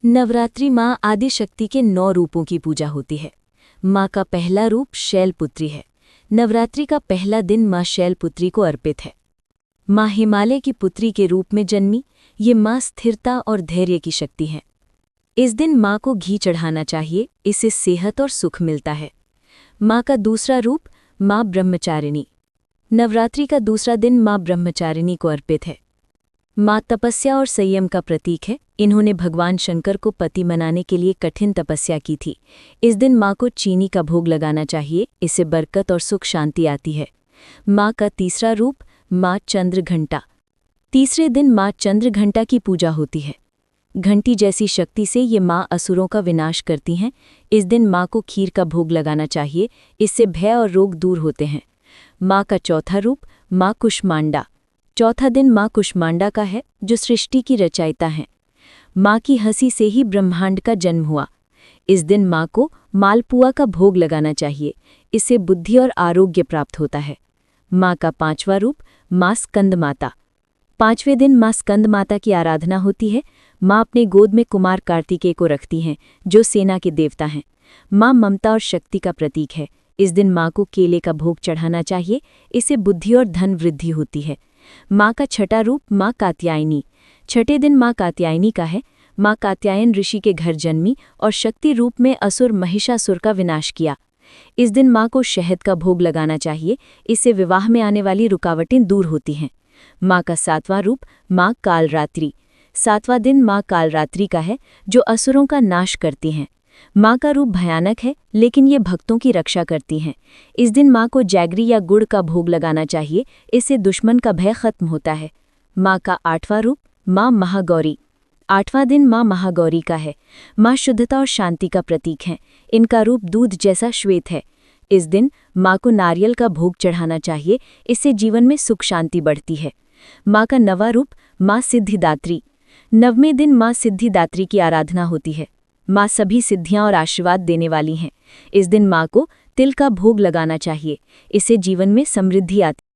नवरात्रि माँ आदिशक्ति के 9 रूपों की पूजा होती है। माँ का पहला रूप शैलपुत्री है। नवरात्रि का पहला दिन माँ शैलपुत्री को अर्पित है। माँ हिमालय की पुत्री के रूप में जन्मी, ये माँ स्थिरता और धैर्य की शक्ति है। इस दिन माँ को घी चढ़ाना चाहिए, इससे सेहत और सुख मिलता है। माँ का दूसरा रूप माँ ब्रह्मचारिणी। नवरात्रि का दूसरा दिन माँ ब्रह्मचारिणी को अर्पित है। माँ तपस्या और संयम का प्रतीक है। इन्होंने भगवान शंकर को पति मनाने के लिए कठिन तपस्या की थी। इस दिन माँ को चीनी का भोग लगाना चाहिए, इससे बरकत और सुख शांति आती है। माँ का तीसरा रूप माँ चंद्रघंटा। तीसरे दिन माँ चंद्रघंटा की पूजा होती है। घंटी जैसी शक्ति से ये माँ असुरों का विनाश करती हैं। इस दिन माँ को खीर का भोग लगाना चाहिए, इससे भय और रोग दूर होते हैं। माँ का चौथा रूप माँ कुष्मांडा। चौथा दिन माँ कुष्मांडा का है, जो सृष्टि की रचयिता हैं। माँ की हंसी से ही ब्रह्मांड का जन्म हुआ। इस दिन माँ को मालपुआ का भोग लगाना चाहिए, इससे बुद्धि और आरोग्य प्राप्त होता है। माँ का पांचवा रूप माँ स्कंद माता। पांचवें दिन माँ स्कंद माता की आराधना होती है। माँ अपने गोद में कुमार कार्तिकेय को रखती हैं, जो सेना के देवता हैं। माँ ममता और शक्ति का प्रतीक है। इस दिन माँ को केले का भोग चढ़ाना चाहिए, इससे बुद्धि और धन वृद्धि होती है। माँ का छठा रूप माँ कात्यायनी। छठे दिन माँ कात्यायनी का है। माँ कात्यायन ऋषि के घर जन्मी और शक्ति रूप में असुर महिषासुर का विनाश किया। इस दिन माँ को शहद का भोग लगाना चाहिए, इससे विवाह में आने वाली रुकावटें दूर होती हैं। माँ का सातवां रूप माँ कालरात्रि। सातवां दिन माँ कालरात्रि का है, जो असुरों का नाश करती हैं। माँ का रूप भयानक है, लेकिन ये भक्तों की रक्षा करती हैं। इस दिन माँ को जैगरी या गुड़ का भोग लगाना चाहिए, इससे दुश्मन का भय खत्म होता है। माँ का आठवां रूप माँ महागौरी। आठवां दिन माँ महागौरी का है। माँ शुद्धता और शांति का प्रतीक हैं। इनका रूप दूध जैसा श्वेत है। इस दिन माँ को नारियल का भोग चढ़ाना चाहिए, इससे जीवन में सुख शांति बढ़ती है। माँ का नवां रूप माँ सिद्धिदात्री। नववें दिन माँ सिद्धिदात्री की आराधना होती है। माँ सभी सिद्धियाँ और आशीर्वाद देने वाली हैं। इस दिन माँ को तिल का भोग लगाना चाहिए, इससे जीवन में समृद्धि आती है।